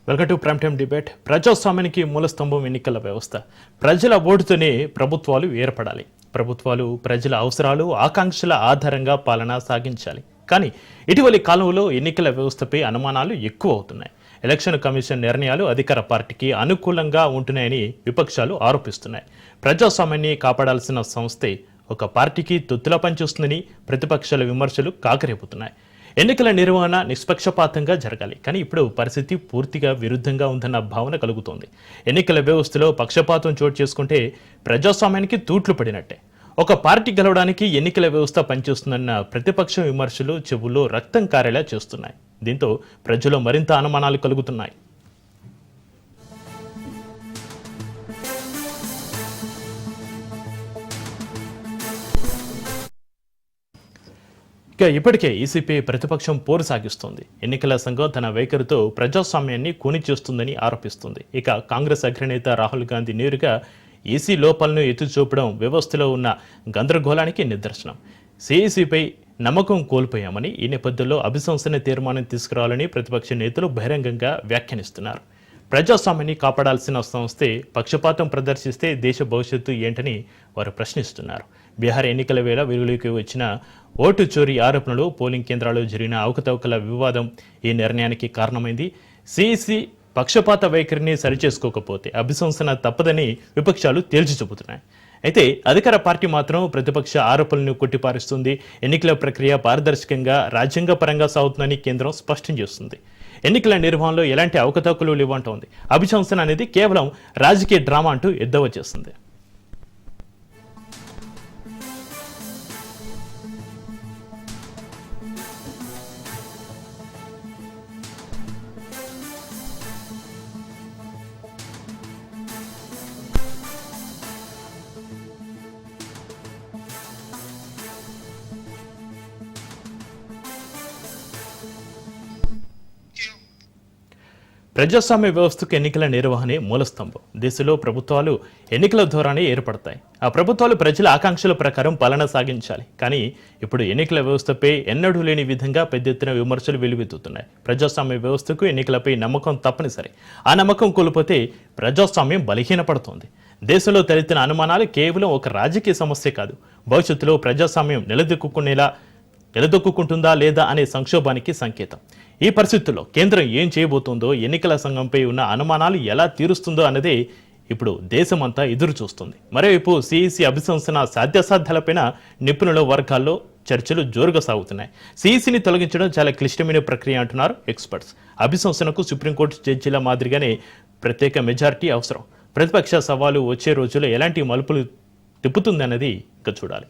Welcome to prime time debate. ప్రజాస్వామ్యానికి మూలస్తంభం ఎన్నికల వ్యవస్థ. ప్రజల ఓటుతోనే ప్రభుత్వాలు ఏర్పడాలి. ప్రభుత్వాలు ప్రజల అవసరాలు, ఆకాంక్షల ఆధారంగా పాలన సాగించాలి. కానీ ఇటీవలి కాలంలో ఎన్నికల వ్యవస్థపై అనుమానాలు ఎక్కువ అవుతున్నాయి. ఎలక్షన్ కమిషన్ నిర్ణయాలు అధికార పార్టీకి అనుకూలంగా ఉంటున్నాయని విపక్షాలు ఆరోపిస్తున్నాయి. ప్రజాస్వామ్యాన్ని కాపాడాల్సిన సంస్థే ఒక పార్టీకి తొత్తులా పనిచేస్తుందని ప్రతిపక్షాల విమర్శలు కాకరేపుతున్నాయి. ఎన్నికల నిర్వహణ నిష్పక్షపాతంగా జరగాలి, కానీ ఇప్పుడు పరిస్థితి పూర్తిగా విరుద్ధంగా ఉందన్న భావన కలుగుతోంది. ఎన్నికల వ్యవస్థలో పక్షపాతం చోటు చేసుకుంటే ప్రజాస్వామ్యానికి తూట్లు పడినట్టే. ఒక పార్టీ గెలవడానికి ఎన్నికల వ్యవస్థ పనిచేస్తుందన్న ప్రతిపక్ష విమర్శలు చెవుల్లో రక్తం కారేలా చేస్తున్నాయి. దీంతో ప్రజలు మరింత అనుమానాలు కలుగుతున్నాయి. ఇక ఇప్పటికే ఈసీపీ ప్రతిపక్షం పోరు సాగిస్తోంది. ఎన్నికల సంఘం తన వైఖరితో ప్రజాస్వామ్యాన్ని కూని చేస్తుందని ఆరోపిస్తుంది. ఇక కాంగ్రెస్ అగ్రనేత రాహుల్ గాంధీ నేరుగా ఈసీ లోపాలను ఎత్తిచూపడం వ్యవస్థలో ఉన్న గందరగోళానికి నిదర్శనం. సిఈసిపై నమ్మకం కోల్పోయామని, ఈ నేపథ్యంలో అభిశంసన తీర్మానం తీసుకురావాలని ప్రతిపక్ష నేతలు బహిరంగంగా వ్యాఖ్యానిస్తున్నారు. ప్రజాస్వామ్యాన్ని కాపాడాల్సిన సంస్థే పక్షపాతం ప్రదర్శిస్తే దేశ భవిష్యత్తు ఏంటని వారు ప్రశ్నిస్తున్నారు. బీహార్ ఎన్నికల వేళ వెలుగులోకి వచ్చిన ఓటు చోరీ ఆరోపణలు, పోలింగ్ కేంద్రాల్లో జరిగిన అవకతవకల వివాదం ఈ నిర్ణయానికి కారణమైంది. సిఈసి పక్షపాత వైఖరిని సరిచేసుకోకపోతే అభిశంసన తప్పదని విపక్షాలు తేల్చి చెబుతున్నాయి. అయితే అధికార పార్టీ మాత్రం ప్రతిపక్ష ఆరోపణలను కొట్టిపారుస్తుంది. ఎన్నికల ప్రక్రియ పారదర్శకంగా, రాజ్యాంగపరంగా సాగుతుందని కేంద్రం స్పష్టం చేస్తుంది. ఎన్నికల నిర్వహణలో ఎలాంటి అవకతవకలు లేవంటోంది. అభిశంసన అనేది కేవలం రాజకీయ డ్రామా అంటూ ఎద్దవ చేస్తుంది. ప్రజాస్వామ్య వ్యవస్థకు ఎన్నికల నిర్వహణే మూలస్తంభం. దేశంలో ప్రభుత్వాలు ఎన్నికల ద్వారానే ఏర్పడతాయి. ఆ ప్రభుత్వాలు ప్రజల ఆకాంక్షల ప్రకారం పాలన సాగించాలి. కానీ ఇప్పుడు ఎన్నికల వ్యవస్థపై ఎన్నడూ లేని విధంగా పెద్ద ఎత్తున విమర్శలు వెలువెత్తుతున్నాయి. ప్రజాస్వామ్య వ్యవస్థకు ఎన్నికలపై నమ్మకం తప్పనిసరి. ఆ నమ్మకం కోల్పోతే ప్రజాస్వామ్యం బలహీనపడుతోంది. దేశంలో తలెత్తిన అనుమానాలు కేవలం ఒక రాజకీయ సమస్య కాదు, భవిష్యత్తులో ప్రజాస్వామ్యం నిలదొక్కుంటుందా లేదా అనే సంక్షోభానికి సంకేతం. ఈ పరిస్థితుల్లో కేంద్రం ఏం చేయబోతుందో, ఎన్నికల సంఘంపై ఉన్న అనుమానాలు ఎలా తీరుస్తుందో అన్నదే ఇప్పుడు దేశమంతా ఎదురు చూస్తుంది. మరోవైపు సిఈసి అభిశంసన సాధ్యాసాధ్యాలపైన నిపుణుల వర్గాల్లో చర్చలు జోరుగా సాగుతున్నాయి. సిఈసిని తొలగించడం చాలా క్లిష్టమైన ప్రక్రియ అంటున్నారు ఎక్స్పర్ట్స్. అభిశంసనకు సుప్రీంకోర్టు జడ్జీల మాదిరిగానే ప్రత్యేక మెజారిటీ అవసరం. ప్రతిపక్ష సవాలు వచ్చే రోజుల్లో ఎలాంటి మలుపులు తిప్పుతుందన్నది ఇంకా చూడాలి.